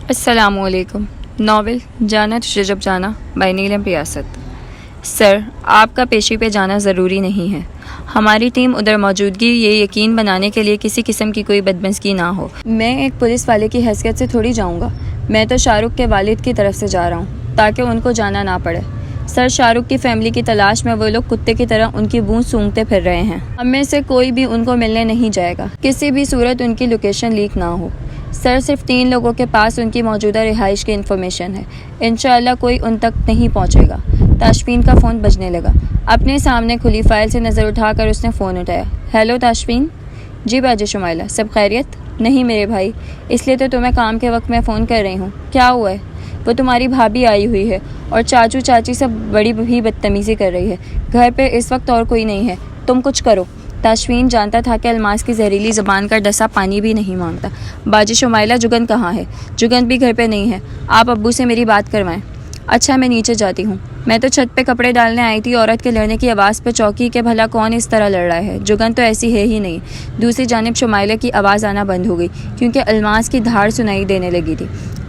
السلام علیکم۔ ناول جانا تجھے جب جانا بائی نیلم ریاست۔ سر، آپ کا پیشی پہ جانا ضروری نہیں ہے۔ ہماری ٹیم ادھر موجودگی یہ یقین بنانے کے لیے کسی قسم کی کوئی بدمزگی نہ ہو۔ میں ایک پولیس والے کی حیثیت سے تھوڑی جاؤں گا، میں تو شاہ رخ کے والد کی طرف سے جا رہا ہوں تاکہ ان کو جانا نہ پڑے۔ سر، شاہ رخ کی فیملی کی تلاش میں وہ لوگ کتے کی طرح ان کی بو سونگھتے پھر رہے ہیں۔ ہم میں سے کوئی بھی ان کو ملنے نہیں جائے گا، کسی بھی صورت ان کی لوکیشن لیک نہ ہو۔ سر، صرف 3 لوگوں کے پاس ان کی موجودہ رہائش کی انفارمیشن ہے، انشاءاللہ کوئی ان تک نہیں پہنچے گا۔ تاشفین کا فون بجنے لگا۔ اپنے سامنے کھلی فائل سے نظر اٹھا کر اس نے فون اٹھایا۔ ہیلو تاشفین۔ جی باجی شمائلہ، سب خیریت؟ نہیں میرے بھائی، اس لیے تو تمہیں کام کے وقت میں فون کر رہی ہوں۔ کیا ہوا ہے؟ وہ تمہاری بھابھی آئی ہوئی ہے اور چاچو چاچی سے بڑی بھی بدتمیزی کر رہی ہے۔ گھر پہ اس وقت اور کوئی نہیں ہے، تم کچھ کرو۔ تاشفین جانتا تھا کہ الماس کی زہریلی زبان کا ڈسا پانی بھی نہیں مانگتا۔ باجی شمائلہ، جگن کہاں ہے؟ جگن بھی گھر پہ نہیں ہے، آپ ابو سے میری بات کروائیں۔ اچھا، میں نیچے جاتی ہوں۔ میں تو چھت پہ کپڑے ڈالنے آئی تھی، عورت کے لڑنے کی آواز پہ چوکی کہ بھلا کون اس طرح لڑ رہا ہے۔ جگن تو ایسی ہے ہی نہیں۔ دوسری جانب شمائلہ کی آواز آنا بند ہو گئی کیونکہ الماس کی دھاڑ سنائی دینے لگی تھی۔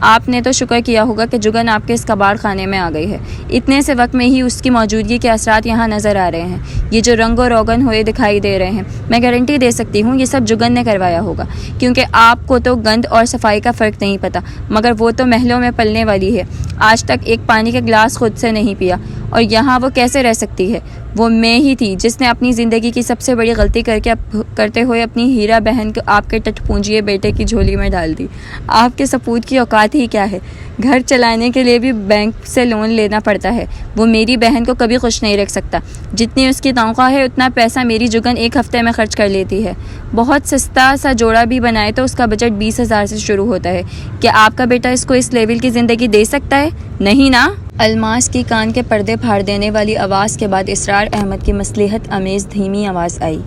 آپ نے تو شکر کیا ہوگا کہ جگن آپ کے اس کباڑ خانے میں آ گئی ہے۔ اتنے سے وقت میں ہی اس کی موجودگی کے اثرات یہاں نظر آ رہے ہیں۔ یہ جو رنگ و روغن ہوئے دکھائی دے رہے ہیں، میں گارنٹی دے سکتی ہوں یہ سب جگن نے کروایا ہوگا، کیونکہ آپ کو تو گند اور صفائی کا فرق نہیں پتہ، مگر وہ تو محلوں میں پلنے والی ہے۔ آج تک ایک پانی کا گلاس خود سے نہیں پیا، اور یہاں وہ کیسے رہ سکتی ہے؟ وہ میں ہی تھی جس نے اپنی زندگی کی سب سے بڑی غلطی کرتے ہوئے اپنی ہیرا بہن کو آپ کے ٹٹ پونجیے بیٹے کی جھولی میں ڈال دی۔ آپ کے سپوت کی اوقات ہی کیا ہے؟ گھر چلانے کے لیے بھی بینک سے لون لینا پڑتا ہے۔ وہ میری بہن کو کبھی خوش نہیں رکھ سکتا۔ جتنی اس کی تنخواہ ہے اتنا پیسہ میری جگن ایک ہفتے میں خرچ کر لیتی ہے۔ بہت سستا سا جوڑا بھی بنائے تو اس کا بجٹ 20,000 سے شروع ہوتا ہے۔ کیا آپ کا بیٹا اس کو اس لیول کی زندگی دے سکتا ہے؟ نہیں نا؟ الماس کی کان کے پردے پھاڑ دینے والی آواز کے بعد اسرار احمد کی مصلحت امیز دھیمی آواز آئی۔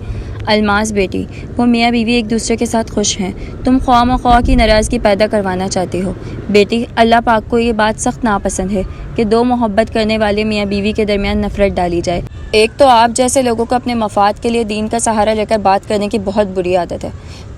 الماس بیٹی، وہ میاں بیوی ایک دوسرے کے ساتھ خوش ہیں، تم خواہ مخواہ کی ناراضگی پیدا کروانا چاہتی ہو۔ بیٹی، اللہ پاک کو یہ بات سخت ناپسند ہے کہ 2 محبت کرنے والے میاں بیوی کے درمیان نفرت ڈالی جائے۔ ایک تو آپ جیسے لوگوں کو اپنے مفاد کے لیے دین کا سہارا لے کر بات کرنے کی بہت بری عادت ہے۔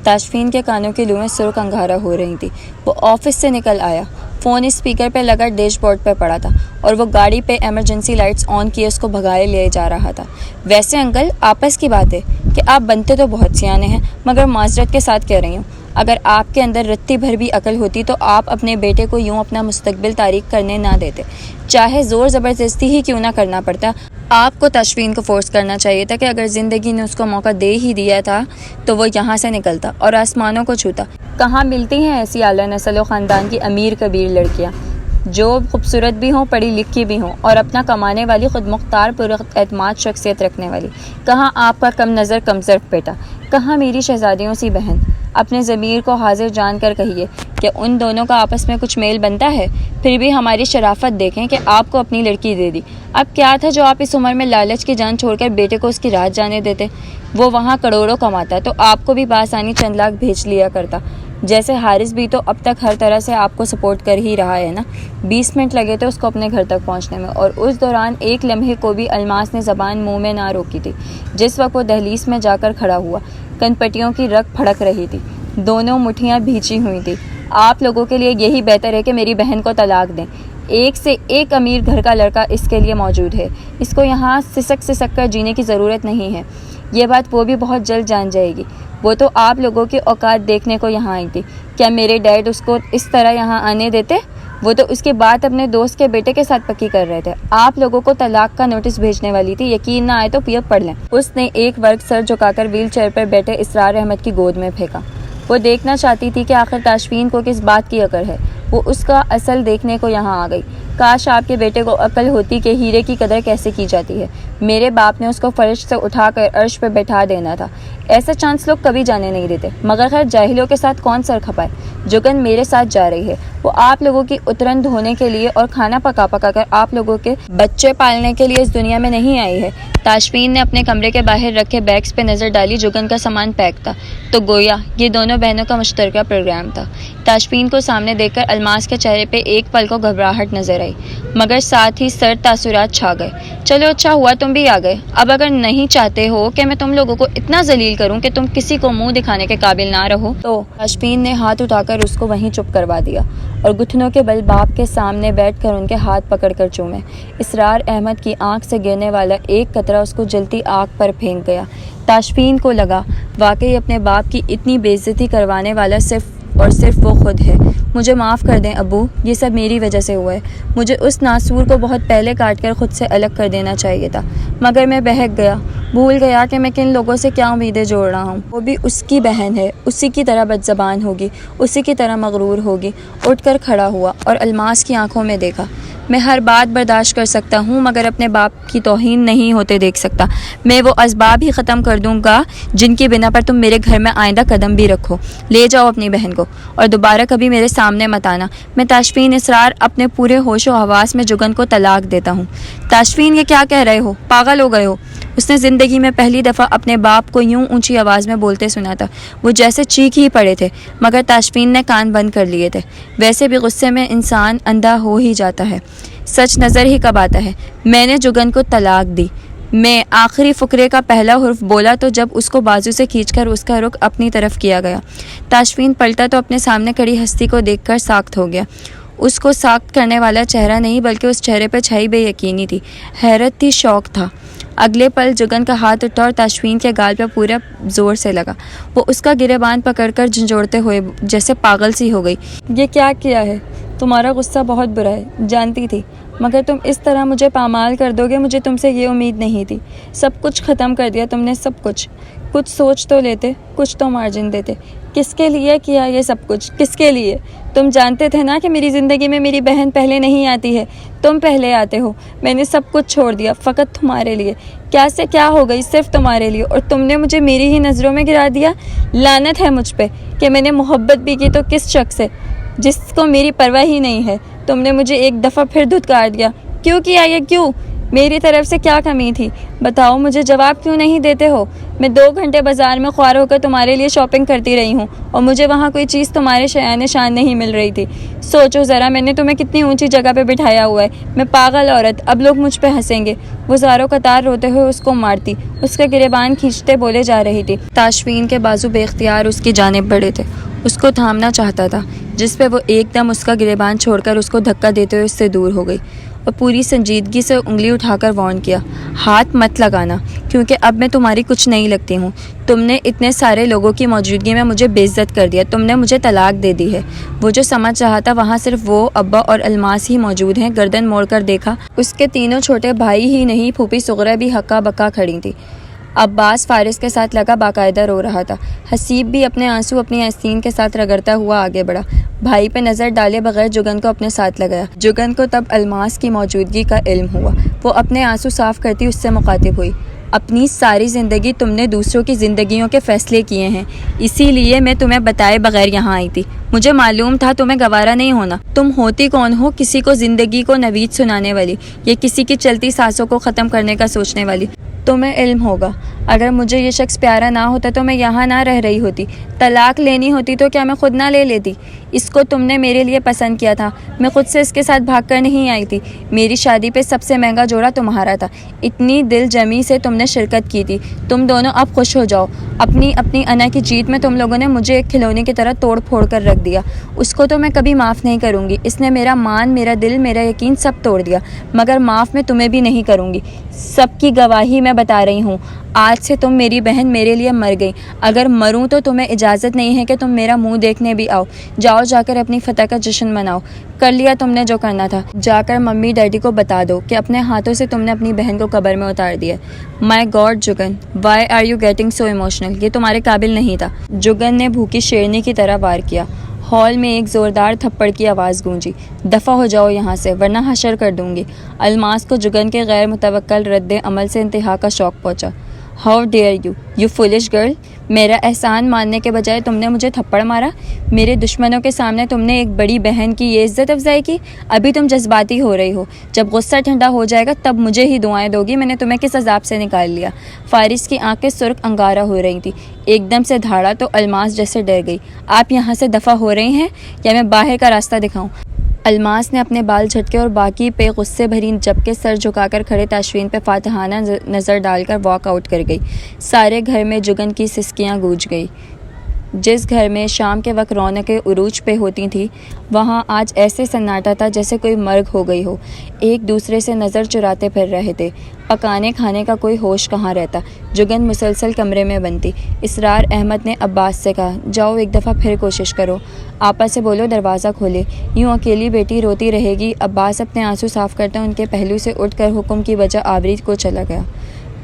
تاشفین کے کانوں کی لوئیں سرخ انگارہ ہو رہی تھیں۔ وہ آفس سے نکل آیا، فون اسپیکر پہ لگا ڈیش بورڈ پہ پڑا تھا اور وہ گاڑی پہ ایمرجنسی لائٹس آن کیے اس کو بھگائے لے جا رہا تھا۔ ویسے انکل، آپس کی بات ہے کہ آپ بنتے تو بہت سیانے ہیں، مگر معذرت کے ساتھ کہہ رہی ہوں، اگر آپ کے اندر رتی بھر بھی عقل ہوتی تو آپ اپنے بیٹے کو یوں اپنا مستقبل تاریک کرنے نہ دیتے، چاہے زور زبردستی ہی کیوں نہ کرنا پڑتا۔ آپ کو تاشفین کو فورس کرنا چاہیے تھا کہ اگر زندگی نے اس کو موقع دے ہی دیا تھا تو وہ یہاں سے نکلتا اور آسمانوں کو چھوتا۔ کہاں ملتی ہیں ایسی اعلیٰ نسل و خاندان کی امیر کبیر لڑکیاں جو خوبصورت بھی ہوں، پڑھی لکھی بھی ہوں اور اپنا کمانے والی، خود مختار، پر اعتماد شخصیت رکھنے والی؟ کہاں آپ کا کم نظر کم ظرف بیٹا؟ کہاں میری شہزادیوں سی بہن؟ اپنے ضمیر کو حاضر جان کر کہیے کہ ان دونوں کا آپس میں کچھ میل بنتا ہے؟ پھر بھی ہماری شرافت دیکھیں کہ آپ کو اپنی لڑکی دے دی۔ اب کیا تھا جو آپ اس عمر میں لالچ کی جان چھوڑ کر بیٹے کو اس کی رات جانے دیتے؟ وہ وہاں کروڑوں کماتا تو آپ کو بھی بآسانی چند لاکھ بھیج لیا کرتا۔ جیسے حارث بھی تو اب تک ہر طرح سے آپ کو سپورٹ کر ہی رہا ہے نا۔ 20 منٹ لگے تھے اس کو اپنے گھر تک پہنچنے میں، اور اس دوران ایک لمحے کو بھی الماس نے زبان منہ میں نہ روکی تھی۔ جس وقت وہ دہلیز میں جا کر کھڑا ہوا، کنپٹیوں کی رگ پھڑک رہی تھی، دونوں مٹھیاں بھیچی ہوئی تھی۔ آپ لوگوں کے لیے یہی بہتر ہے کہ میری بہن کو طلاق دیں۔ ایک سے ایک امیر گھر کا لڑکا اس کے لیے موجود ہے، اس کو یہاں سسک کر جینے کی ضرورت نہیں ہے۔ یہ بات وہ بھی بہت جلد جان جائے گی۔ وہ تو آپ لوگوں کی اوقات دیکھنے کو یہاں آئی تھی۔ کیا میرے ڈیڈ اس کو اس طرح یہاں آنے دیتے؟ وہ تو اس کی بات اپنے دوست کے بیٹے کے ساتھ پکی کر رہے تھے۔ آپ لوگوں کو طلاق کا نوٹس بھیجنے والی تھی، یقین نہ آئے تو پڑھ لیں۔ اس نے ایک ورگ سر جھکا کر ویل چیئر پر بیٹھے اسرار احمد کی گود میں پھینکا۔ وہ دیکھنا چاہتی تھی کہ آخر تاشفین کو کس بات کی عقل ہے۔ وہ اس کا اصل دیکھنے کو یہاں آ گئی۔ کاش آپ کے بیٹے کو عقل ہوتی کہ ہیرے کی قدر کیسے کی جاتی ہے۔ میرے باپ نے اس کو فرش سے اٹھا کر عرش پہ بیٹھا دینا تھا۔ ایسا چانس لوگ کبھی جانے نہیں دیتے، مگر خیر جاہلوں کے ساتھ کون سر کھپائے۔ جگن میرے ساتھ جا رہی ہے، وہ آپ لوگوں کی اترن دھونے کے لیے اور کھانا پکا کر آپ لوگوں کے بچے پالنے کے لیے اس دنیا میں نہیں آئی ہے۔ تاشفین نے اپنے کمرے کے باہر رکھے بیگز پہ نظر ڈالی۔ جگن کا سامان پیک تھا، تو گویا یہ دونوں بہنوں کا مشترکہ پروگرام تھا۔ تاشفین کو سامنے دیکھ کر الماس کے چہرے پہ ایک پل کو گھبراہٹ نظر آئی، مگر ساتھ ہی سرد تاثرات چھا گئے۔ چلو اچھا ہوا تم بھی آ گئے، اب اگر نہیں چاہتے ہو کہ میں تم لوگوں کو اتنا ذلیل کروں کہ تم کسی کو منہ دکھانے کے قابل نہ رہو تو۔ تاشفین نے ہاتھ اٹھا کر اس کو وہیں چپ کروا دیا اور گھٹنوں کے بل باپ کے سامنے بیٹھ کر ان کے ہاتھ پکڑ کر چومے۔ اسرار احمد کی آنکھ سے گرنے والا ایک قطرہ اس کو جلتی آنکھ پر پھینک گیا۔ تاشفین کو لگا واقعی اپنے باپ کی اتنی بے عزتی کروانے والا صرف اور صرف وہ خود ہے۔ مجھے معاف کر دیں ابو، یہ سب میری وجہ سے ہوا ہے۔ مجھے اس ناسور کو بہت پہلے کاٹ کر خود سے الگ کر دینا چاہیے تھا، مگر میں بہک گیا، بھول گیا کہ میں کن لوگوں سے کیا امیدیں جوڑ رہا ہوں۔ وہ بھی اس کی بہن ہے، اسی کی طرح بد زبان ہوگی، اسی کی طرح مغرور ہوگی۔ اٹھ کر کھڑا ہوا اور الماس کی آنکھوں میں دیکھا۔ میں ہر بات برداشت کر سکتا ہوں مگر اپنے باپ کی توہین نہیں ہوتے دیکھ سکتا۔ میں وہ اسباب ہی ختم کر دوں گا جن کی بنا پر تم میرے گھر میں آئندہ قدم بھی رکھو۔ لے جاؤ اپنی بہن کو اور دوبارہ کبھی میرے سامنے مت آنا۔ میں تاشفین اسرار اپنے پورے ہوش و حواس میں جگن کو طلاق دیتا ہوں۔ تاشفین یہ کیا کہہ رہے ہو؟ پاگل ہو گئے ہو؟ اس نے زندگی میں پہلی دفعہ اپنے باپ کو یوں اونچی آواز میں بولتے سنا تھا۔ وہ جیسے چیخ ہی پڑے تھے مگر تاشفین نے کان بند کر لیے تھے۔ ویسے بھی غصے میں انسان اندھا ہو ہی جاتا ہے، سچ نظر ہی کب آتا ہے۔ میں نے جگن کو طلاق دی۔ میں آخری فقرے کا پہلا حرف بولا تو جب اس کو بازو سے کھینچ کر اس کا رخ اپنی طرف کیا گیا۔ تاشفین پلٹا تو اپنے سامنے کھڑی ہستی کو دیکھ کر ساکت ہو گیا۔ اس کو ساکت کرنے والا چہرہ نہیں بلکہ اس چہرے پہ چھائی بے یقینی تھی، حیرت تھی، شوق تھا۔ اگلے پل جگن کا ہاتھ اٹھا اور تاشفین کے گال پہ پورا زور سے لگا۔ وہ اس کا گریبان پکڑ کر جھنجھوڑتے ہوئے جیسے پاگل سی ہو گئی۔ یہ کیا کیا ہے؟ تمہارا غصہ بہت برا ہے، جانتی تھی، مگر تم اس طرح مجھے پامال کر دو گے، مجھے تم سے یہ امید نہیں تھی۔ سب کچھ ختم کر دیا تم نے، سب کچھ۔ کچھ سوچ تو لیتے، کچھ تو مارجن دیتے۔ کس کے لیے کیا یہ سب کچھ؟ کس کے لیے؟ تم جانتے تھے نا کہ میری زندگی میں میری بہن پہلے نہیں آتی ہے، تم پہلے آتے ہو۔ میں نے سب کچھ چھوڑ دیا فقط تمہارے لیے۔ کیا سے کیا ہو گئی صرف تمہارے لیے، اور تم نے مجھے میری ہی نظروں میں گرا دیا۔ لعنت ہے مجھ پہ کہ میں نے محبت بھی کی تو کس شخص سے جس کو میری پرواہ ہی نہیں ہے۔ تم نے مجھے ایک دفعہ پھر دھتکار دیا۔ کیوں کیا یہ؟ کیوں؟ میری طرف سے کیا کمی تھی؟ بتاؤ، مجھے جواب کیوں نہیں دیتے ہو؟ میں 2 گھنٹے بازار میں خوار ہو کر تمہارے لیے شاپنگ کرتی رہی ہوں اور مجھے وہاں کوئی چیز تمہارے شایان شان نہیں مل رہی تھی۔ سوچو ذرا، میں نے تمہیں کتنی اونچی جگہ پہ بٹھایا ہوا ہے۔ میں پاگل عورت، اب لوگ مجھ پہ ہنسیں گے۔ وہ زاروں قطار روتے ہوئے اس کو مارتی، اس کا گریبان کھینچتے بولے جا رہی تھی۔ تاشفین کے بازو بے اختیار اس کی جانب بڑھے تھے، اس کو تھامنا چاہتا تھا، جس پہ وہ ایک دم اس کا گریبان چھوڑ کر اس کو دھکا دیتے ہوئے اس سے دور ہو گئی اور پوری سنجیدگی سے انگلی اٹھا کر وارن کیا، ہاتھ مت لگانا، کیونکہ اب میں تمہاری کچھ نہیں لگتی ہوں۔ تم نے اتنے سارے لوگوں کی موجودگی میں مجھے بے عزت کر دیا، تم نے مجھے طلاق دے دی ہے۔ وہ جو سمجھ رہا تھا وہاں صرف وہ، ابا اور الماس ہی موجود ہیں۔ گردن موڑ کر دیکھا، اس کے تینوں چھوٹے بھائی ہی نہیں، پھوپھی صغرا بھی ہکا بکا کھڑی تھی۔ عباس فارس کے ساتھ لگا باقاعدہ رو رہا تھا۔ حسیب بھی اپنے آنسو اپنی آستین کے ساتھ رگڑتا ہوا آگے بڑھا، بھائی پہ نظر ڈالے بغیر جگن کو اپنے ساتھ لگایا۔ جگن کو تب الماس کی موجودگی کا علم ہوا۔ وہ اپنے آنسو صاف کرتی اس سے مخاطب ہوئی۔ اپنی ساری زندگی تم نے دوسروں کی زندگیوں کے فیصلے کیے ہیں، اسی لیے میں تمہیں بتائے بغیر یہاں آئی تھی۔ مجھے معلوم تھا تمہیں گوارا نہیں ہونا۔ تم ہوتی کون ہو؟ کسی کو زندگی کو نوید سنانے والی، یا کسی کی چلتی سانسوں کو ختم کرنے کا سوچنے والی؟ تمہیں علم ہوگا، اگر مجھے یہ شخص پیارا نہ ہوتا تو میں یہاں نہ رہ رہی ہوتی۔ طلاق لینی ہوتی تو کیا میں خود نہ لے لیتی؟ اس کو تم نے میرے لیے پسند کیا تھا، میں خود سے اس کے ساتھ بھاگ کر نہیں آئی تھی۔ میری شادی پہ سب سے مہنگا جوڑا تمہارا تھا، اتنی دل جمی سے تم نے شرکت کی تھی۔ تم دونوں اب خوش ہو جاؤ۔ اپنی انا کی جیت میں تم لوگوں نے مجھے ایک کھلونے کی طرح توڑ پھوڑ کر رکھ دیا۔ اس کو تو میں کبھی معاف نہیں کروں گی، اس نے میرا مان، میرا دل، میرا یقین سب توڑ دیا، مگر معاف میں تمہیں بھی نہیں کروں گی۔ سب کی گواہی میں بتا رہی ہوں، آج سے تم میری بہن میرے لیے مر گئی۔ اگر مروں تو تمہیں اجازت نہیں ہے کہ تم میرا منہ دیکھنے بھی آؤ۔ جاؤ، جا کر اپنی فتح کا جشن مناؤ۔ کر لیا تم نے جو کرنا تھا، جا کر ممی ڈیڈی کو بتا دو کہ اپنے ہاتھوں سے تم نے اپنی بہن کو قبر میں اتار دیا۔ My God Jagan, why are you getting so emotional? یہ تمہارے قابل نہیں تھا۔ جگن نے بھوکی شیرنی کی طرح وار کیا۔ ہال میں ایک زوردار تھپڑ کی آواز گونجی۔ دفع ہو جاؤ یہاں سے ورنہ حشر کر دوں گی۔ الماس کو جگن کے غیر متوقع رد عمل سے انتہا کا شوق پہنچا۔ How dare you foolish girl! میرا احسان ماننے کے بجائے تم نے مجھے تھپڑ مارا. میرے دشمنوں کے سامنے تم نے ایک بڑی بہن کی یہ عزت افزائی کی. ابھی تم جذباتی ہو رہی ہو, جب غصہ ٹھنڈا ہو جائے گا تب مجھے ہی دعائیں دوگی. میں نے تمہیں کس عذاب سے نکال لیا. فارس کی آنکھیں سرخ انگارہ ہو رہی تھیں. ایک دم سے دھاڑا تو الماس جیسے ڈر گئی. آپ یہاں سے دفع ہو رہی ہیں یا میں باہر کا راستہ دکھاؤں؟ الماس نے اپنے بال جھٹکے اور باقی پہ غصے بھری جبکہ سر جھکا کر کھڑے تاشفین پہ فاتحانہ نظر ڈال کر واک آؤٹ کر گئی. سارے گھر میں جگن کی سسکیاں گونج گئی. جس گھر میں شام کے وقت رونقیں عروج پہ ہوتی تھیں وہاں آج ایسے سناٹا تھا جیسے کوئی مرگ ہو گئی ہو. ایک دوسرے سے نظر چراتے پھر رہے تھے. پکانے کھانے کا کوئی ہوش کہاں رہتا. جگن مسلسل کمرے میں بنتی. اسرار احمد نے عباس سے کہا, جاؤ ایک دفعہ پھر کوشش کرو. آپا سے بولو دروازہ کھولے. یوں اکیلی بیٹی روتی رہے گی. عباس اپنے آنسو صاف کرتے ان کے پہلو سے اٹھ کر حکم کی وجہ آوری کو چلا گیا.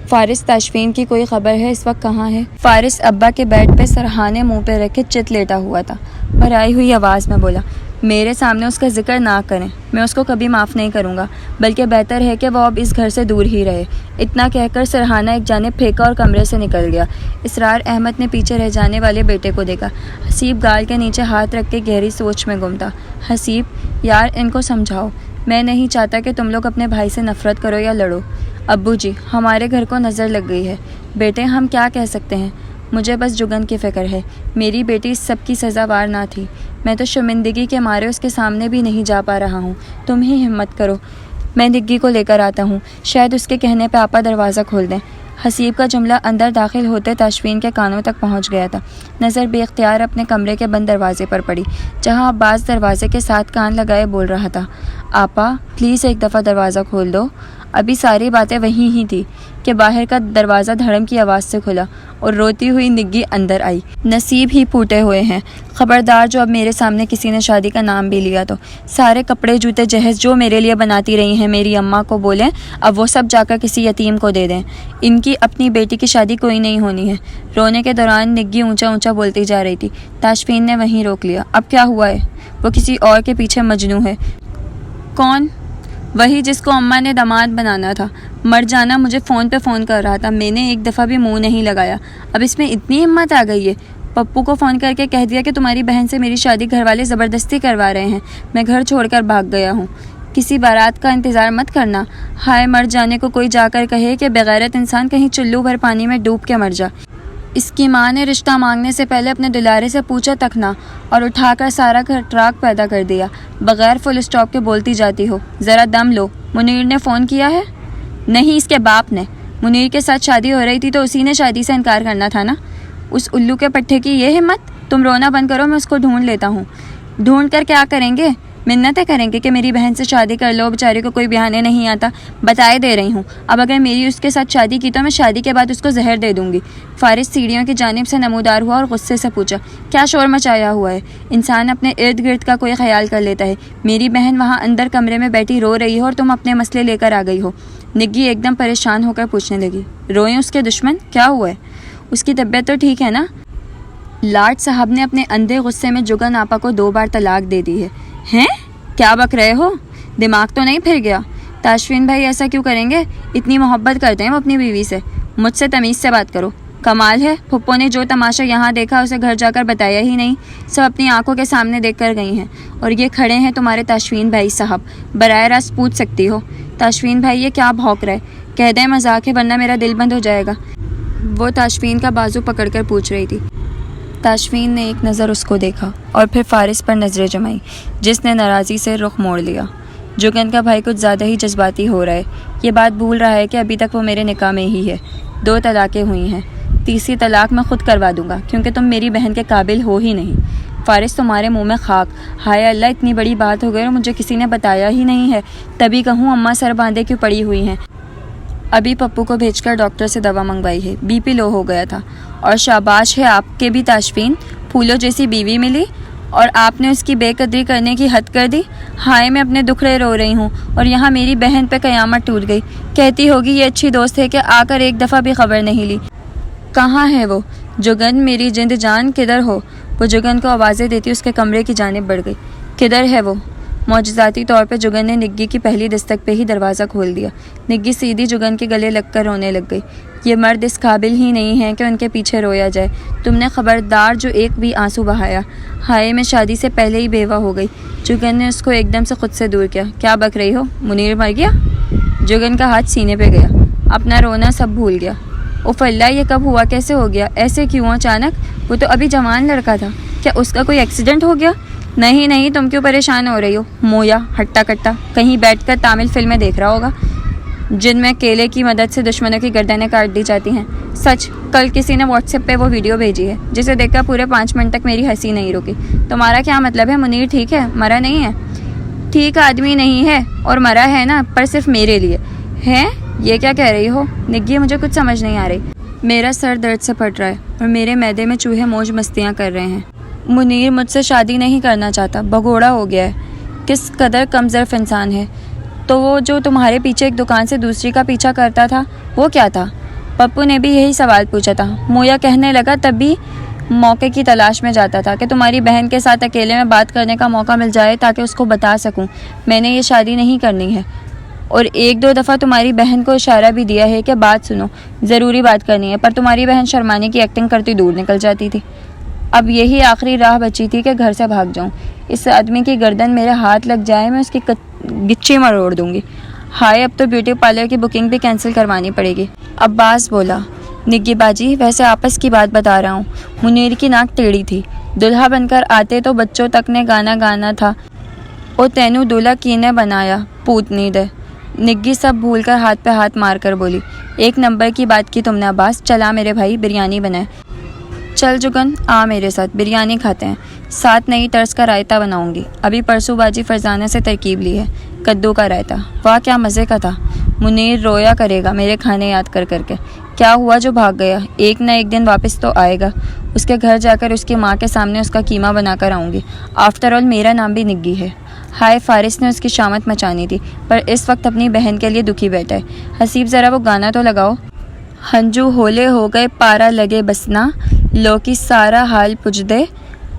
فارس تاشفین کی کوئی خبر ہے؟ اس وقت کہاں ہے؟ فارس ابا کے بیڈ پہ سرہانے منہ پہ رکھے چت لیٹا ہوا تھا. بھرائی ہوئی آواز میں بولا, میرے سامنے اس کا ذکر نہ کریں. میں اس کو کبھی معاف نہیں کروں گا, بلکہ بہتر ہے کہ وہ اب اس گھر سے دور ہی رہے. اتنا کہہ کر سرہانہ ایک جانب پھینکا اور کمرے سے نکل گیا. اسرار احمد نے پیچھے رہ جانے والے بیٹے کو دیکھا. حسیب گال کے نیچے ہاتھ رکھ کے گہری سوچ میں گم تھا. حسیب یار ان کو سمجھاؤ. میں نہیں چاہتا کہ تم لوگ اپنے بھائی سے نفرت کرو یا لڑو. ابو جی ہمارے گھر کو نظر لگ گئی ہے. بیٹے ہم کیا کہہ سکتے ہیں. مجھے بس جگن کی فکر ہے. میری بیٹی اس سب کی سزاوار نہ تھی. میں تو شرمندگی کے مارے اس کے سامنے بھی نہیں جا پا رہا ہوں. تم ہی ہمت کرو, میں نگی کو لے کر آتا ہوں. شاید اس کے کہنے پہ آپا دروازہ کھول دیں. حسیب کا جملہ اندر داخل ہوتے تاشفین کے کانوں تک پہنچ گیا تھا. نظر بے اختیار اپنے کمرے کے بند دروازے پر پڑی جہاں عباس دروازے کے ساتھ کان لگائے بول رہا تھا, آپا پلیز ایک دفعہ دروازہ کھول دو. ابھی ساری باتیں وہی ہی تھی کہ باہر کا دروازہ دھڑم کی آواز سے کھلا اور روتی ہوئی نگی اندر آئی. نصیب ہی پھوٹے ہوئے ہیں. خبردار جو اب میرے سامنے کسی نے شادی کا نام بھی لیا تو سارے کپڑے جوتے جہیز جو میرے لیے بناتی رہی ہیں میری اماں کو بولیں اب وہ سب جا کر کسی یتیم کو دے دیں. ان کی اپنی بیٹی کی شادی کوئی نہیں ہونی ہے. رونے کے دوران نگی اونچا اونچا بولتی جا رہی تھی. تاشفین نے وہیں روک لیا. اب کیا ہوا ہے؟ وہ کسی اور کے پیچھے مجنوں ہے. کون؟ وہی جس کو اماں نے داماد بنانا تھا. مر جانا مجھے فون پہ فون کر رہا تھا. میں نے ایک دفعہ بھی منہ نہیں لگایا. اب اس میں اتنی ہمت آ گئی ہے. پپو کو فون کر کے کہہ دیا کہ تمہاری بہن سے میری شادی گھر والے زبردستی کروا رہے ہیں. میں گھر چھوڑ کر بھاگ گیا ہوں. کسی بارات کا انتظار مت کرنا. ہائے مر جانے کو کوئی جا کر کہے کہ بغیرت انسان کہیں چلو بھر پانی میں ڈوب کے مر جا. اس کی ماں نے رشتہ مانگنے سے پہلے اپنے دلارے سے پوچھا تک نہ اور اٹھا کر سارا گھر ٹراک پیدا کر دیا. بغیر فل اسٹاپ کے بولتی جاتی ہو. ذرا دم لو. منیر نے فون کیا ہے؟ نہیں, اس کے باپ نے. منیر کے ساتھ شادی ہو رہی تھی تو اسی نے شادی سے انکار کرنا تھا نا. اس الو کے پٹھے کی یہ ہمت. تم رونا بند کرو, میں اس کو ڈھونڈ لیتا ہوں. ڈھونڈ کر کیا کریں گے؟ منتیں کریں گے کہ میری بہن سے شادی کر لو. بیچاری کو کوئی بہانے نہیں آتا. بتائے دے رہی ہوں. اب اگر میری اس کے ساتھ شادی کی تو میں شادی کے بعد اس کو زہر دے دوں گی. فارس سیڑھیوں کی جانب سے نمودار ہوا اور غصے سے پوچھا, کیا شور مچایا ہوا ہے؟ انسان اپنے ارد گرد کا کوئی خیال کر لیتا ہے. میری بہن وہاں اندر کمرے میں بیٹھی رو رہی ہے اور تم اپنے مسئلے لے کر آ گئی ہو. نگی ایک دم پریشان ہو کر پوچھنے لگی, روئیں اس کے دشمن؟ کیا ہوا ہے؟ اس کی طبیعت تو ٹھیک ہے نا؟ لاٹ صاحب نے اپنے اندھے غصے میں جگن آپا کو 2 بار طلاق دے دی ہے. ہیں؟ کیا بک رہے ہو؟ دماغ تو نہیں پھر گیا؟ تاشفین بھائی ایسا کیوں کریں گے؟ اتنی محبت کرتے ہیں وہ اپنی بیوی سے. مجھ سے تمیز سے بات کرو. کمال ہے, پھپھو نے جو تماشا یہاں دیکھا اسے گھر جا کر بتایا ہی نہیں. سب اپنی آنکھوں کے سامنے دیکھ کر گئی ہیں اور یہ کھڑے ہیں تمہارے تاشفین بھائی صاحب. براہ راست پوچھ سکتی ہو. تاشفین بھائی یہ کیا بھونک رہے؟ کہہ دیں مذاق ہے ورنہ میرا دل بند ہو جائے گا. وہ تاشفین کا بازو پکڑ کر پوچھ رہی تھی. تاشفین نے ایک نظر اس کو دیکھا اور پھر فارس پر نظریں جمائی جس نے ناراضی سے رخ موڑ لیا. جگن کا بھائی کچھ زیادہ ہی جذباتی ہو رہا ہے. یہ بات بھول رہا ہے کہ ابھی تک وہ میرے نکاح میں ہی ہے. 2 طلاقیں ہوئی ہیں. تیسری طلاق میں خود کروا دوں گا کیونکہ تم میری بہن کے قابل ہو ہی نہیں. فارس تمہارے منہ میں خاک. ہائے اللہ, اتنی بڑی بات ہو گئی اور مجھے کسی نے بتایا ہی نہیں ہے. تبھی کہوں اماں سر باندھے کیوں پڑی ہوئی ہیں. ابھی پپو کو بھیج کر ڈاکٹر سے دوا منگوائی ہے. بی پی لو ہو گیا تھا. اور شاباش ہے آپ کے بھی تاشفین, پھولوں جیسی بیوی ملی اور آپ نے اس کی بے قدری کرنے کی حد کر دی. ہائے میں اپنے دکھڑے رو رہی ہوں اور یہاں میری بہن پہ قیامت ٹوٹ گئی. کہتی ہوگی یہ اچھی دوست ہے کہ آ کر ایک دفعہ بھی خبر نہیں لی. کہاں ہے وہ؟ جگن میری جند جان کدھر ہو؟ وہ جگن کو آوازیں دیتی اس کے کمرے کی جانب بڑھ گئی. کدھر ہے وہ؟ معجزاتی طور پہ جگن نے نگی کی پہلی دستک پہ ہی دروازہ کھول دیا۔ نگی سیدھی جگن کے گلے لگ کر رونے لگ گئی۔ یہ مرد اس قابل ہی نہیں ہے کہ ان کے پیچھے رویا جائے۔ تم نے خبردار جو ایک بھی آنسو بہایا۔ ہائے میں شادی سے پہلے ہی بیوہ ہو گئی۔ جگن نے اس کو ایک دم سے خود سے دور کیا۔ کیا بک رہی ہو؟ منیر مر گیا؟ جگن کا ہاتھ سینے پہ گیا، اپنا رونا سب بھول گیا۔ اف اللہ، یہ کب ہوا؟ کیسے ہو گیا؟ ایسے کیوں اچانک؟ وہ تو ابھی جوان لڑکا تھا۔ کیا اس کا کوئی ایکسیڈنٹ ہو گیا؟ نہیں، تم کیوں پریشان ہو رہی ہو؟ مویا ہٹا کٹا کہیں بیٹھ کر تامل فلمیں دیکھ رہا ہوگا جن میں کیلے کی مدد سے دشمنوں کی گردنیں کاٹ دی جاتی ہیں۔ سچ، کل کسی نے واٹس ایپ پہ وہ ویڈیو بھیجی ہے جسے دیکھ کر پورے 5 منٹ تک میری ہنسی نہیں رکی۔ تمہارا کیا مطلب ہے؟ منیر ٹھیک ہے، مرا نہیں ہے؟ ٹھیک آدمی نہیں ہے اور مرا ہے نا، پر صرف میرے لیے ہے۔ یہ کیا کہہ رہی ہو نگی؟ مجھے کچھ سمجھ نہیں آ رہی۔ میرا سر درد سے پھٹ رہا ہے اور میرے معدے میں چوہے موج مستیاں کر رہے ہیں۔ منیر مجھ سے شادی نہیں کرنا چاہتا، بھگوڑا ہو گیا ہے۔ کس قدر کمزرف انسان ہے۔ تو وہ جو تمہارے پیچھے ایک دکان سے دوسری کا پیچھا کرتا تھا، وہ کیا تھا؟ پپو نے بھی یہی سوال پوچھا تھا۔ مویا کہنے لگا تب بھی موقع کی تلاش میں جاتا تھا کہ تمہاری بہن کے ساتھ اکیلے میں بات کرنے کا موقع مل جائے تاکہ اس کو بتا سکوں میں نے یہ شادی نہیں کرنی ہے، اور 1-2 دفعہ تمہاری بہن کو اشارہ بھی دیا ہے کہ بات سنو، ضروری بات کرنی ہے، پر تمہاری بہن شرمانے کی ایکٹنگ کرتی دور نکل جاتی تھی۔ اب یہی آخری راہ بچی تھی کہ گھر سے بھاگ جاؤں۔ اس آدمی کی گردن میرے ہاتھ لگ جائے، میں اس کی گچی مروڑ دوں گی۔ ہائے، اب تو بیوٹی پارلر کی بکنگ بھی کینسل کروانی پڑے گی۔ عباس بولا۔ نگی باجی، ویسے آپس کی بات بتا رہا ہوں۔ منیر کی ناک ٹیڑھی تھی۔ دلہا بن کر آتے تو بچوں تک نے گانا گانا تھا، اور تینو دلہا کینے بنایا پوتنی دے۔ نگی سب بھول کر ہاتھ پہ ہاتھ مار کر بولی۔ 1 نمبر کی بات کی تم نے عباس۔ چلا میرے بھائی، بریانی بنائے۔ چل جگن، آ میرے ساتھ، بریانی کھاتے ہیں، ساتھ نئی طرز کا رائتا بناؤں گی۔ ابھی پرسوں باجی فرزانہ سے ترکیب لی ہے، کدو کا رائتا۔ واہ کیا مزے کا تھا۔ منیر رویا کرے گا میرے کھانے یاد کر کر کے۔ کیا ہوا جو بھاگ گیا؟ ایک نہ ایک دن واپس تو آئے گا۔ اس کے گھر جا کر اس کی ماں کے سامنے اس کا قیمہ بنا کر آؤں گی۔ آفٹر آل میرا نام بھی نگی ہے۔ ہائے، فارس نے اس کی شامت مچانی تھی، پر اس وقت اپنی بہن کے لیے دکھی بیٹھا ہے۔ حسیب ذرا وہ گانا تو لگاؤ۔ ہنجو ہولے ہو گئے پارا لگے بسنا، لوکی سارا حال پوچھ دے،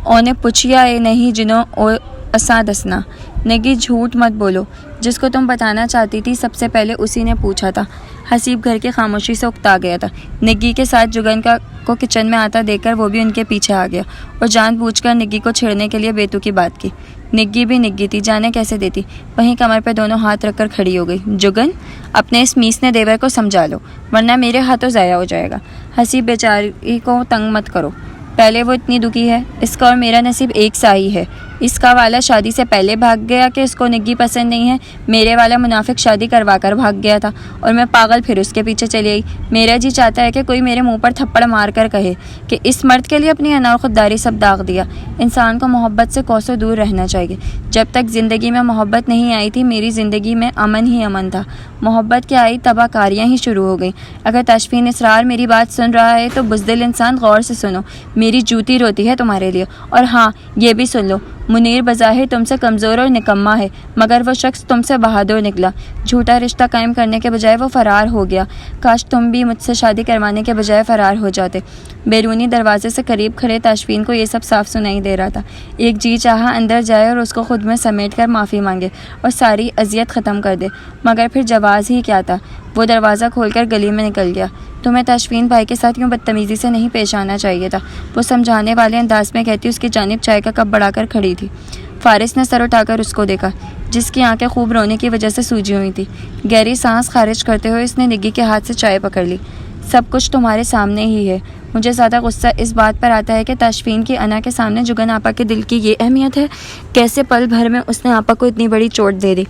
اونے پوچھیا اے نہیں جنوں او اساں دسنا۔ نگی جھوٹ مت بولو، جس کو تم بتانا چاہتی تھی سب سے پہلے اسی نے پوچھا تھا۔ حسیب گھر کی خاموشی سے اکتا گیا تھا۔ نگی کے ساتھ جگن کو کچن میں آتا دیکھ کر وہ بھی ان کے پیچھے آ گیا اور جان بوجھ کر نگی کو چھیڑنے کے لیے بیتو کی بات کی۔ نگی بھی نگی تھی، جانے کیسے دیتی، وہیں کمر پہ دونوں ہاتھ رکھ کر کھڑی ہو گئی۔ جگن، اپنے اس میسنے دیور کو سمجھا لو، ورنہ میرے ہاتھوں ضائع ہو جائے گا۔ حسیب بیچاری کو تنگ مت کرو، پہلے وہ اتنی دکھی ہے، اس کا اور میرا نصیب ایک سا ہی ہے۔ اس کا والا شادی سے پہلے بھاگ گیا کہ اس کو نگی پسند نہیں ہے، میرے والا منافق شادی کروا کر بھاگ گیا تھا اور میں پاگل پھر اس کے پیچھے چلی آئی۔ میرا جی چاہتا ہے کہ کوئی میرے منہ پر تھپڑ مار کر کہے کہ اس مرد کے لیے اپنی انا اور خودداری سب داغ دیا۔ انسان کو محبت سے کوسوں دور رہنا چاہیے۔ جب تک زندگی میں محبت نہیں آئی تھی میری زندگی میں امن ہی امن تھا، محبت کے آئی تباہ کاریاں ہی شروع ہو گئیں۔ اگر تشفین اسرار میری بات سن رہا ہے تو بزدل انسان غور سے سنو، میری جوتی روتی ہے تمہارے لیے۔ اور ہاں، یہ بھی سن لو، منیر بظاہر تم سے کمزور اور نکما ہے، مگر وہ شخص تم سے بہادر نکلا۔ جھوٹا رشتہ قائم کرنے کے بجائے وہ فرار ہو گیا۔ کاش تم بھی مجھ سے شادی کروانے کے بجائے فرار ہو جاتے۔ بیرونی دروازے سے قریب کھڑے تشفین کو یہ سب صاف سنائی دے رہا تھا۔ ایک جی چاہا اندر جائے اور اس کو خود میں سمیٹ کر معافی مانگے اور ساری اذیت ختم کر دے، مگر پھر جواز ہی کیا تھا۔ وہ دروازہ کھول کر گلی میں نکل گیا۔ تمہیں تشفین بھائی کے ساتھ یوں بدتمیزی سے نہیں پیش آنا چاہیے تھا، وہ سمجھانے والے انداز میں کہتی اس کی جانب چائے کا کپ بڑھا کر کھڑی تھی۔ فارس نے سر اٹھا کر اس کو دیکھا، جس کی آنکھیں خوب رونے کی وجہ سے سوجی ہوئی تھی۔ گہری سانس خارج کرتے ہوئے اس نے نگی کے ہاتھ سے چائے پکڑ لی۔ سب کچھ تمہارے سامنے ہی ہے۔ مجھے زیادہ غصہ اس بات پر آتا ہے کہ تشفین کی انا کے سامنے جگن آپا کے دل کی یہ اہمیت ہے، کیسے پل بھر میں اس نے آپا کو اتنی بڑی چوٹ دے دی،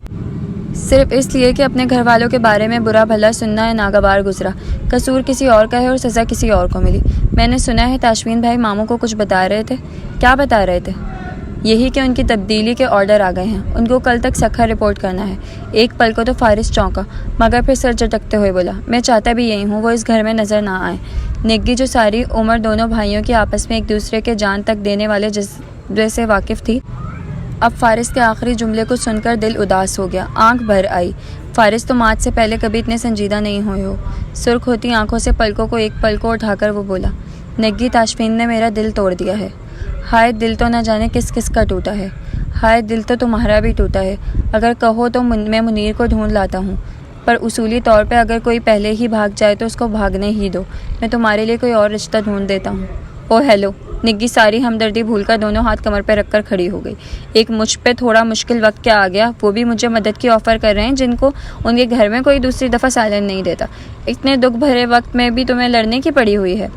صرف اس لیے کہ اپنے گھر والوں کے بارے میں برا بھلا سننا ناگوار گزرا۔ قصور کسی اور کا ہے اور سزا کسی اور کو ملی۔ میں نے سنا ہے تشفین بھائی ماموں کو کچھ بتا رہے تھے۔ کیا بتا رہے تھے؟ یہی کہ ان کی تبدیلی کے آرڈر آ گئے ہیں، ان کو کل تک سکھا رپورٹ کرنا ہے۔ ایک پل کو تو فارس چونکا، مگر پھر سر جھٹکتے ہوئے بولا، میں چاہتا بھی یہی ہوں وہ اس گھر میں نظر نہ آئے۔ نگی جو ساری عمر دونوں بھائیوں کی آپس میں ایک دوسرے کے جان تک دینے والے جذبے سے واقف تھی، اب فارس کے آخری جملے کو سن کر دل اداس ہو گیا، آنکھ بھر آئی۔ فارس تم آج سے پہلے کبھی اتنے سنجیدہ نہیں ہوئے ہو۔ سرخ ہوتی آنکھوں سے پلکوں کو ایک پل کو اٹھا کر وہ بولا، نگی تشفین نے میرا دل توڑ دیا ہے۔ ہائے، دل تو نہ جانے کس کس کا ٹوٹا ہے۔ ہائے دل تو تمہارا بھی ٹوٹا ہے. اگر کہو تو میں منیر کو ڈھونڈ لاتا ہوں, پر اصولی طور پہ اگر کوئی پہلے ہی بھاگ جائے تو اس کو بھاگنے ہی دو. میں تمہارے لیے کوئی اور رشتہ ڈھونڈ دیتا ہوں. او ہیلو. نگی ساری ہمدردی بھول کر دونوں ہاتھ کمر پہ رکھ کر کھڑی ہو گئی. ایک مجھ پہ تھوڑا مشکل وقت کیا آ گیا, وہ بھی مجھے مدد کی آفر کر رہے ہیں جن کو ان کے گھر میں کوئی دوسری دفعہ سالن نہیں دیتا. اتنے دکھ بھرے وقت میں بھی تمہیں لڑنے کی پڑی ہوئی ہے.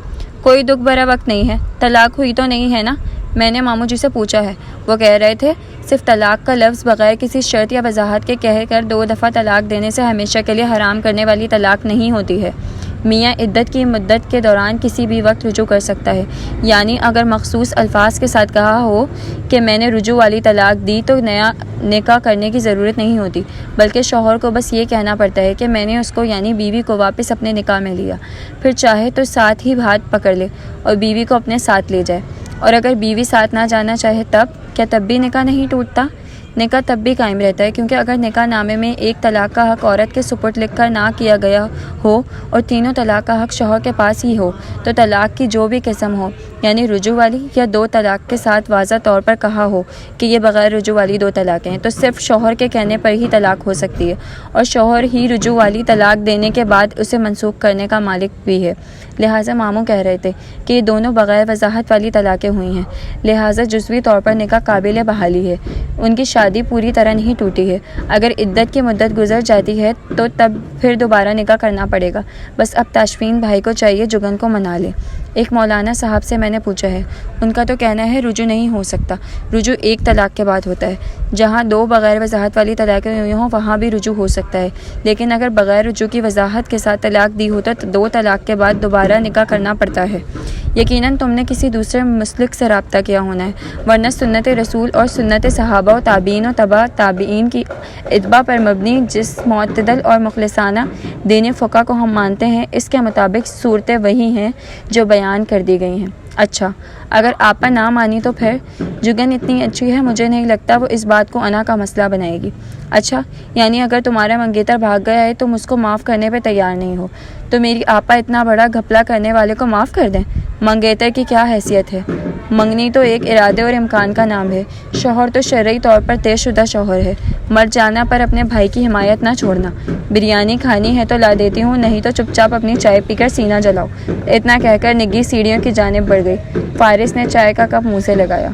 کوئی دکھ بھرا وقت نہیں ہے. طلاق ہوئی تو نہیں ہے نا؟ میں نے ماموں جی سے پوچھا ہے. وہ کہہ رہے تھے صرف طلاق کا لفظ بغیر کسی شرط یا وضاحت کے کہہ کر 2 دفعہ طلاق دینے سے ہمیشہ کے لیے حرام کرنے والی طلاق نہیں ہوتی ہے. میاں عدت کی مدت کے دوران کسی بھی وقت رجوع کر سکتا ہے. یعنی اگر مخصوص الفاظ کے ساتھ کہا ہو کہ میں نے رجوع والی طلاق دی تو نیا نکاح کرنے کی ضرورت نہیں ہوتی, بلکہ شوہر کو بس یہ کہنا پڑتا ہے کہ میں نے اس کو یعنی بیوی کو واپس اپنے نکاح میں لیا. پھر چاہے تو ساتھ ہی ہاتھ پکڑ لے اور بیوی کو اپنے ساتھ لے جائے. اور اگر بیوی ساتھ نہ جانا چاہے تب بھی نکاح نہیں ٹوٹتا؟ نکاح تب بھی قائم رہتا ہے, کیونکہ اگر نکاح نامے میں ایک طلاق کا حق عورت کے سپرد لکھ کر نہ کیا گیا ہو اور تینوں طلاق کا حق شوہر کے پاس ہی ہو تو طلاق کی جو بھی قسم ہو, یعنی رجوع والی یا 2 طلاق کے ساتھ واضح طور پر کہا ہو کہ یہ بغیر رجوع والی 2 طلاقیں ہیں, تو صرف شوہر کے کہنے پر ہی طلاق ہو سکتی ہے, اور شوہر ہی رجوع والی طلاق دینے کے بعد اسے منسوخ کرنے کا مالک بھی ہے. لہٰذا ماموں کہہ رہے تھے کہ یہ دونوں بغیر وضاحت والی طلاقیں ہوئی ہیں, لہٰذا جزوی طور پر نکاح قابل بحالی ہے. ان کی شادی پوری طرح نہیں ٹوٹی ہے. اگر عدت کی مدت گزر جاتی ہے تو تب پھر دوبارہ نکاح کرنا پڑے گا. بس اب تاشفین بھائی کو چاہیے جگن کو منا لے. ایک مولانا صاحب سے میں نے پوچھا ہے, ان کا تو کہنا ہے رجوع نہیں ہو سکتا. رجوع 1 طلاق کے بعد ہوتا ہے. جہاں 2 بغیر وضاحت والی طلاقیں ہوئی ہوں وہاں بھی رجوع ہو سکتا ہے, لیکن اگر بغیر رجوع کی وضاحت کے ساتھ طلاق دی ہو تو 2 طلاق کے بعد دوبارہ نکاح کرنا پڑتا ہے. یقیناً تم نے کسی دوسرے مسلک سے رابطہ کیا ہونا ہے, ورنہ سنت رسول اور سنت صحابہ و تابعین و تبع تابعین کی اتباع پر مبنی جس معتدل اور مخلصانہ دین فقہ کو ہم مانتے ہیں, اس کے مطابق صورتیں وہی ہیں جو بیان کر دی گئی ہیں. اچھا, اگر آپا نہ مانی تو پھر جگن اتنی اچھی ہے, مجھے نہیں لگتا وہ اس بات کو انا کا مسئلہ بنائے گی. اچھا, یعنی اگر تمہارا منگیتر بھاگ گیا ہے تم اس کو معاف کرنے پہ تیار نہیں ہو, تو میری آپا اتنا بڑا گھپلا کرنے والے کو معاف کر دیں؟ منگیتر کی کیا حیثیت ہے؟ منگنی تو ایک ارادے اور امکان کا نام ہے. شوہر تو شرعی طور پر طے شدہ شوہر ہے. مر جانا پر اپنے بھائی کی حمایت نہ چھوڑنا. بریانی کھانی ہے تو لا دیتی ہوں, نہیں تو چپ چاپ اپنی چائے پی کر سینہ جلاؤ. اتنا کہہ کر نگی سیڑھیوں کی جانب بڑھ گئی. فارس نے چائے کا کپ منہ سے لگایا.